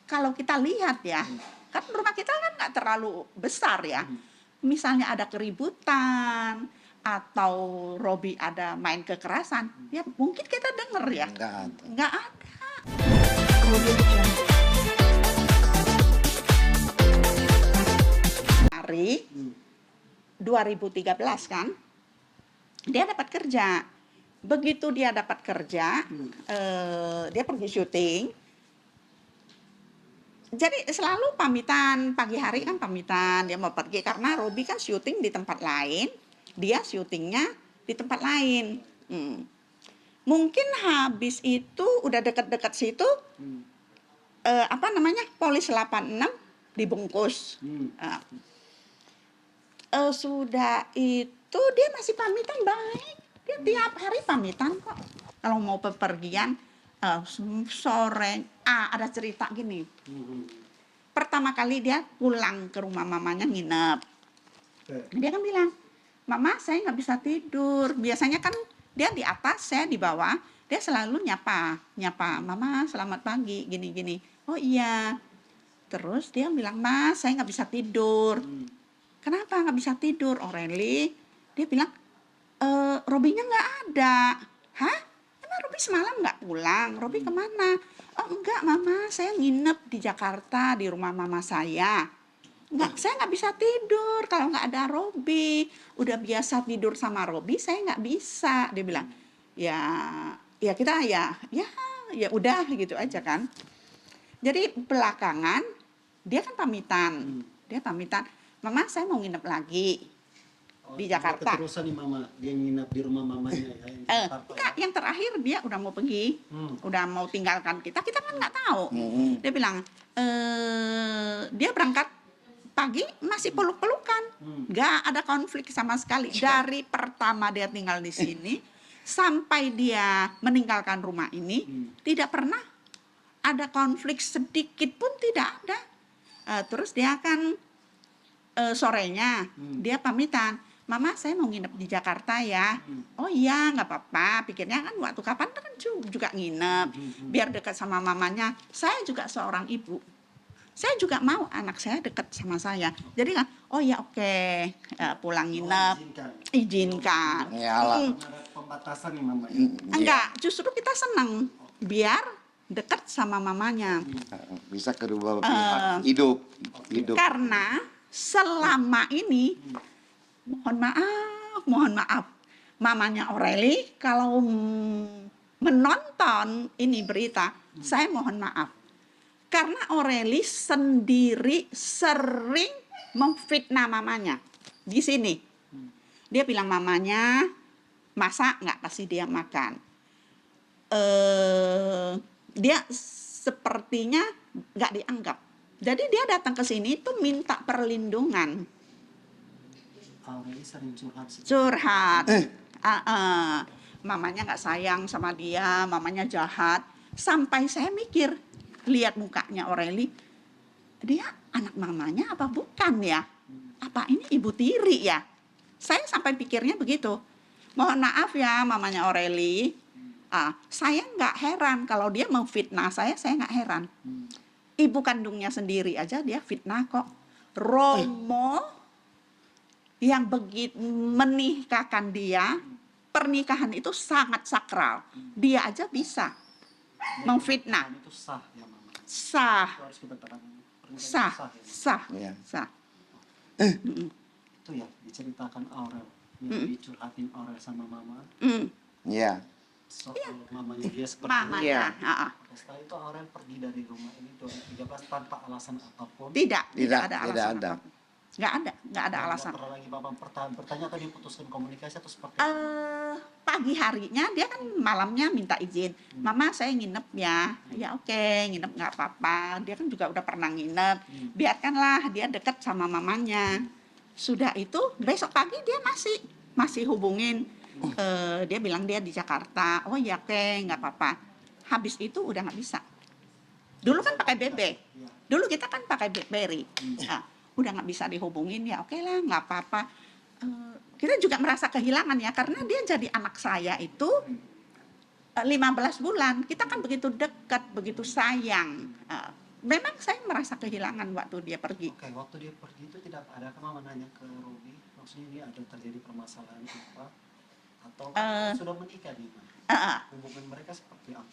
kalau kita lihat ya, kan rumah kita kan nggak terlalu besar ya. Misalnya ada keributan atau Robi ada main kekerasan, ya mungkin kita denger ya. Nggak ada. Hari 2013 kan, dia dapat kerja. Begitu dia dapat kerja, dia pergi syuting. Jadi selalu pamitan, pagi hari kan pamitan, dia mau pergi karena Robi kan syuting di tempat lain, dia syutingnya di tempat lain. Mungkin habis itu udah dekat-dekat situ, Polis 86 dibungkus. Sudah itu dia masih pamitan baik, dia tiap hari pamitan kok. Kalau mau bepergian, sore, ada cerita gini. Pertama kali dia pulang ke rumah mamanya nginep. Dia kan bilang, Mama saya nggak bisa tidur. Biasanya kan dia di atas, saya di bawah. Dia selalu nyapa, Mama selamat pagi, gini-gini. Oh iya. Terus dia bilang, Mas saya nggak bisa tidur. Kenapa nggak bisa tidur, Aureli? Dia bilang, Robinya nggak ada. Hah? Emang Robi semalam nggak pulang? Robi kemana? Oh enggak Mama, saya nginep di Jakarta di rumah mama saya. Saya nggak bisa tidur kalau nggak ada Robi. Udah biasa tidur sama Robi, saya nggak bisa. Dia bilang, ya kita ya udah gitu aja kan. Jadi belakangan dia kan pamitan, Mama saya mau nginep lagi di Jakarta. Keterusan nih Mama, dia nginep di rumah mamanya ya. Enggak, yang terakhir dia udah mau pergi, udah mau tinggalkan kita kan nggak tahu. Dia bilang, dia berangkat pagi masih peluk-pelukan, nggak ada konflik sama sekali. Dari pertama dia tinggal di sini sampai dia meninggalkan rumah ini, tidak pernah ada konflik sedikit pun, tidak ada. Terus dia kan sorenya dia pamitan, Mama saya mau nginep di Jakarta ya. Oh iya nggak apa-apa, pikirnya kan waktu kapan kan juga nginep, biar dekat sama mamanya. Saya juga seorang ibu, saya juga mau anak saya dekat sama saya. Jadi kan, oh ya oke, pulang nginep, izinkan. Ada pembatasan nih Mama. Enggak, justru kita senang biar dekat sama mamanya. Bisa kedua pihak hidup. Karena selama ini, mohon maaf, mamanya Aureli kalau menonton ini berita, saya mohon maaf. Karena Aureli sendiri sering memfitnah mamanya di sini. Dia bilang mamanya masak nggak kasih dia makan. Dia sepertinya nggak dianggap. Jadi dia datang ke sini tuh minta perlindungan. Aureli sering Curhat. Mamanya nggak sayang sama dia, mamanya jahat. Sampai saya mikir, lihat mukanya Aureli, dia anak mamanya apa bukan ya? Apa ini ibu tiri ya? Saya sampai pikirnya begitu. Mohon maaf ya mamanya Aureli. Saya nggak heran kalau dia memfitnah saya nggak heran. Ibu kandungnya sendiri aja dia fitnah kok. Romo yang begitu menikahkan dia, pernikahan itu sangat sakral. Dia aja bisa memfitnah. Itu sah ya Mama. Sah. Itu harus kita tekan. Sah. Itu ya diceritakan Aurel, yang dicurhatin Aurel sama Mama. Iya. Soal mamanya dia seperti Mamanya. Setelah itu Aurel pergi dari rumah ini 2013 tanpa alasan apapun. Tidak ada alasan. Tidak ada. Apapun. Nggak ada alasan. Pernah lagi Bapak bertanya atau diputuskan komunikasi atau seperti Pagi harinya dia kan malamnya minta izin, Mama saya nginep ya. Ya oke, nginep nggak apa-apa. Dia kan juga udah pernah nginep. Biarkanlah dia dekat sama mamanya. Sudah itu besok pagi dia masih hubungin. Dia bilang dia di Jakarta. Oh ya oke, nggak apa-apa. Habis itu udah nggak bisa. Dulu kan pakai BB. Dulu kita kan pakai BlackBerry. Udah nggak bisa dihubungin, ya oke lah, nggak apa-apa. Kita juga merasa kehilangan ya, karena dia jadi anak saya itu 15 bulan. Kita kan begitu dekat, begitu sayang. memang saya merasa kehilangan waktu dia pergi. Oke, waktu dia pergi itu tidak ada mama nanya ke Robi, maksudnya ini ada terjadi permasalahan apa? Atau kan sudah menikah nih, Ma? Hubungan mereka seperti apa?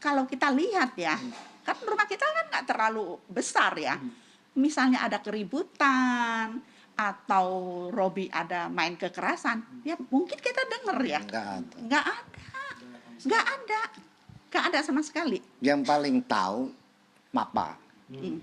Kalau kita lihat ya, kan rumah kita kan nggak terlalu besar ya. Misalnya ada keributan atau Robi ada main kekerasan, ya mungkin kita dengar ya. Enggak ada. Nggak ada sama sekali. Yang paling tahu Papa. Hmm.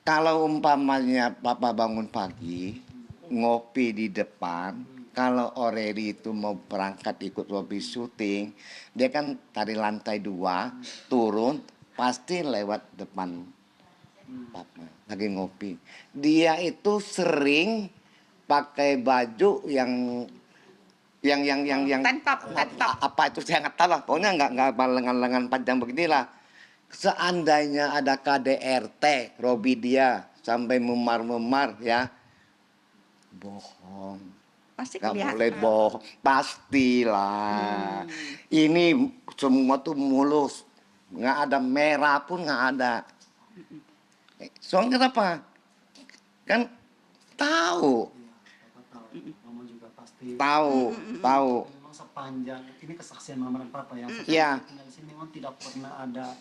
Kalau umpamanya Papa bangun pagi, ngopi di depan, kalau Oreri itu mau berangkat ikut Robi syuting, dia kan dari lantai 2 turun, pasti lewat depan Papa lagi ngopi. Dia itu sering pakai baju yang Tank top. apa itu saya nggak tahu lah. Pokoknya nggak lengan-lengan panjang beginilah. Seandainya ada KDRT, Robi dia sampai memar-memar ya, bohong. Pasti Nggak kelihatan. boleh bohong, pastilah. Ini semua tuh mulus, nggak ada merah pun nggak ada. Soalnya kenapa? Kan tahu, Iya, Papa tahu. Mama juga pasti. tahu. Memang sepanjang ini kesaksian Mama dan Papa yang Iya. tinggal di sini memang tidak pernah ada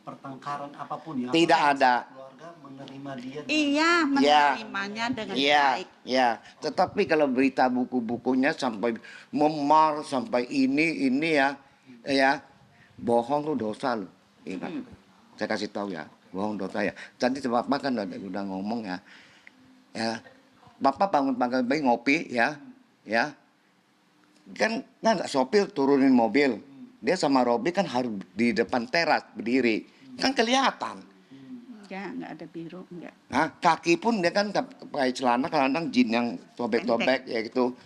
pertengkaran apapun ya. Tidak Apalagi ada. Keluarga menerima dia. Iya, menerimanya dengan baik. Iya. Tetapi kalau berita buku-bukunya sampai memar, sampai ini ya, bohong tuh dosa loh. Ingat, saya kasih tahu ya, bohong dosa ya. Tadi Bapak kan udah ngomong ya, Bapak bangun pagi ngopi ya, kan sopir turunin mobil, dia sama Robi kan harus di depan teras berdiri, kan kelihatan. Nggak ada biru, enggak. Nah, kaki pun dia kan pakai celana kadang-kadang jin yang sobek-sobek ya gitu.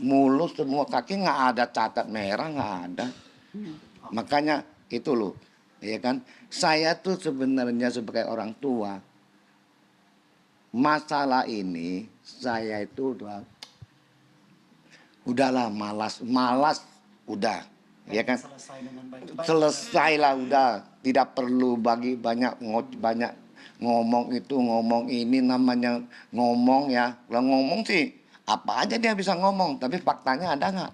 Mulus semua kaki, nggak ada catat merah, nggak ada. Makanya itu loh, ya kan. Saya tuh sebenarnya sebagai orang tua, masalah ini saya itu udahlah malas udah, ya kan. Selesai dengan baik-baik. Selesailah udah, tidak perlu banyak ngomong itu ngomong ini, namanya ngomong ya. Kalau ngomong sih apa aja dia bisa ngomong, tapi faktanya ada nggak?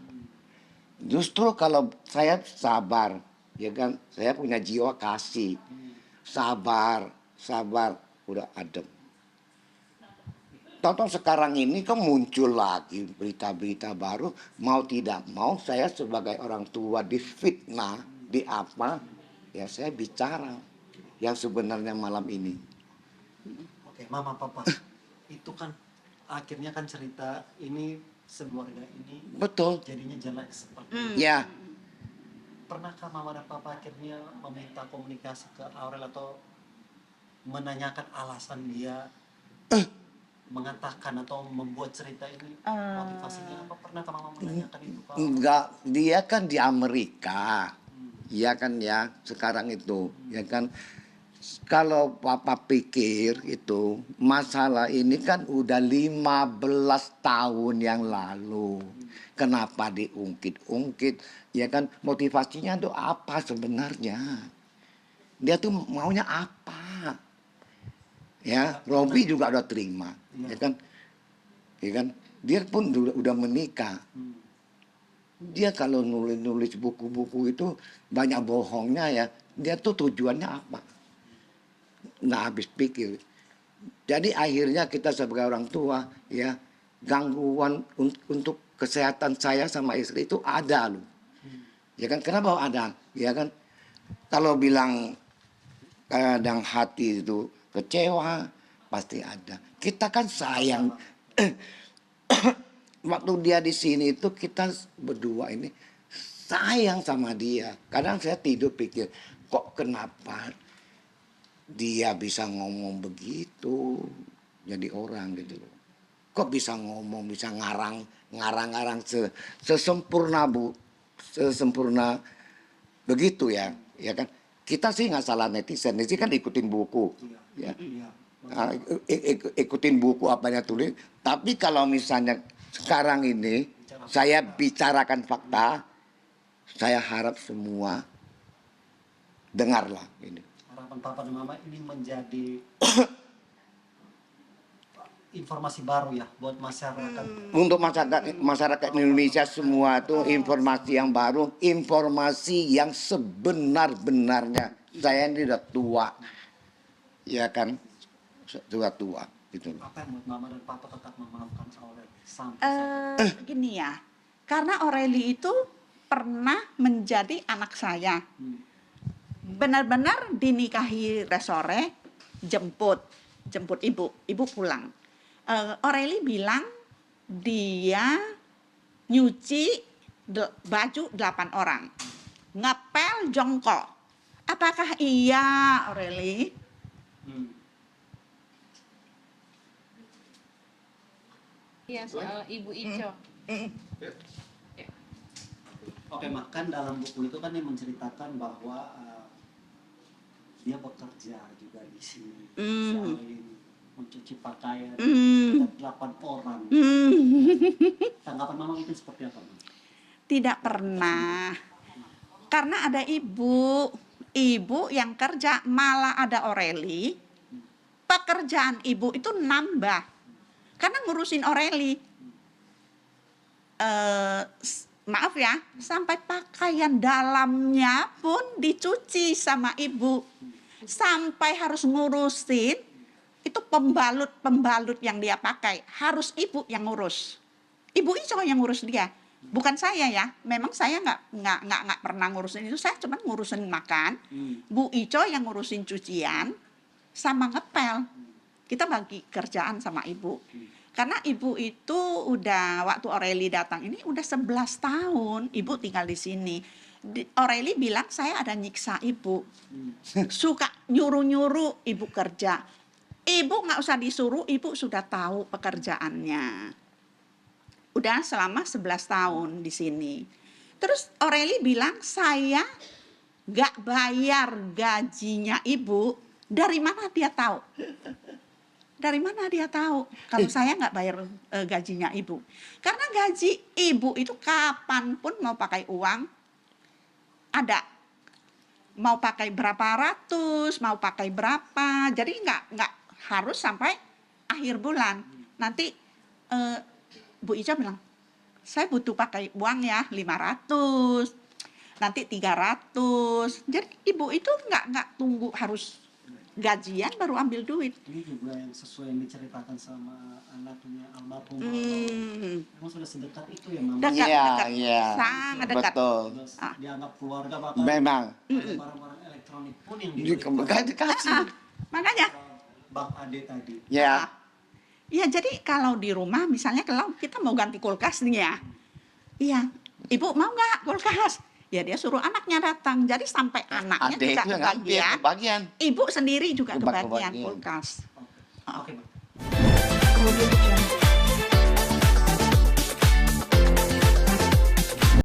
Justru kalau saya sabar, ya kan, saya punya jiwa kasih, sabar, udah adem. Tonton sekarang ini kan muncul lagi berita-berita baru, mau tidak mau saya sebagai orang tua difitnah, di apa, ya saya bicara yang sebenarnya malam ini. Oke, Mama Papa. Itu kan akhirnya kan cerita ini sekeluarga ini Betul. jadinya jelek seperti itu. Ya, Pernahkah Mama dan Papa akhirnya meminta komunikasi ke Aurel atau menanyakan alasan dia mengatakan atau membuat cerita ini, motivasinya apa? Pernahkah Mama menanyakan itu ke Aurel? enggak, dia kan di Amerika. Ya kan ya, sekarang itu, ya kan. Kalau Papa pikir itu masalah ini kan udah 15 tahun yang lalu. Kenapa diungkit-ungkit? Ya kan, motivasinya tuh apa sebenarnya? Dia tuh maunya apa? Ya, Robi juga udah terima, ya kan? Ya kan? Dia pun udah menikah. Dia kalau nulis buku-buku itu banyak bohongnya ya. Dia tuh tujuannya apa? Nggak habis pikir. Jadi akhirnya kita sebagai orang tua ya, gangguan untuk kesehatan saya sama istri itu ada loh. Ya kan, kenapa ada? Ya kan, kalau bilang kadang hati itu kecewa pasti ada. Kita kan sayang. Waktu dia di sini itu kita berdua ini sayang sama dia. Kadang saya tidur pikir, kok kenapa dia bisa ngomong begitu jadi orang gitu loh. Kok bisa ngomong, bisa ngarang sesempurna sesempurna begitu ya, ya kan. Kita sih nggak salah netizen kan ikutin buku, ya. Ikutin buku apa yang tulis. Tapi kalau misalnya sekarang ini saya bicarakan fakta, saya harap semua dengarlah ini. Harapan papa dan mama ini menjadi informasi baru ya buat masyarakat. Untuk masyarakat Indonesia semua itu informasi yang baru, informasi yang sebenar-benarnya. Saya ini udah tua, ya kan, tua gitu. Apa yang buat mama dan papa tetap memaafkan Aurel sampai Gini ya, karena Aureli itu pernah menjadi anak saya. Benar-benar dinikahi sore, jemput ibu pulang. Aureli bilang dia nyuci baju 8 orang, ngepel jongkok. Apakah iya, Aureli? Iya, soal Ibu Ico. Oke, makan dalam buku itu kan dia menceritakan bahwa dia bekerja juga di sini. Si Aurel ini mencuci pakaian 8 orang. Tanggapan mama mungkin seperti apa? Tidak pernah. Karena ada ibu yang kerja, malah ada Aureli. Pekerjaan ibu itu nambah. Karena ngurusin Aureli. Maaf ya, sampai pakaian dalamnya pun dicuci sama ibu. Sampai harus ngurusin itu pembalut yang dia pakai. Harus ibu yang ngurus. Ibu Ico yang ngurus dia. Bukan saya ya, memang saya nggak pernah ngurusin itu. Saya cuma ngurusin makan. Bu Ico yang ngurusin cucian sama ngepel. Kita bagi kerjaan sama ibu. Karena ibu itu udah waktu Aureli datang ini udah 11 tahun ibu tinggal di sini. Aureli bilang saya ada nyiksa ibu. Suka nyuruh-nyuruh ibu kerja. Ibu nggak usah disuruh, ibu sudah tahu pekerjaannya. Udah selama 11 tahun di sini. Terus Aureli bilang saya nggak bayar gajinya ibu. Dari mana dia tahu? Dari mana dia tahu kalau saya nggak bayar gajinya ibu? Karena gaji ibu itu kapanpun mau pakai uang ada. Mau pakai berapa ratus, mau pakai berapa. Jadi nggak harus sampai akhir bulan. Nanti Bu Ica bilang, saya butuh pakai uang ya 500, nanti 300. Jadi ibu itu nggak tunggu harus gajian baru ambil duit. Ini juga yang sesuai yang diceritakan sama anaknya almarhum. Emang sudah sedekat itu ya mama? Dekat, Iya, sangat dekat. betul. Dianggap keluarga bahkan Memang. ada barang-barang elektronik pun yang Dikasih. Makanya. Bang Ade tadi. Ya. Ya jadi kalau di rumah misalnya kalau kita mau ganti kulkas nih ya. Iya, ibu mau nggak kulkas? Ya dia suruh anaknya datang. Jadi sampai anaknya Adek juga itu yang ngambil kebagian. ibu sendiri juga kebagian Kebagian. kulkas. Oke, Bang. Audio Jungle.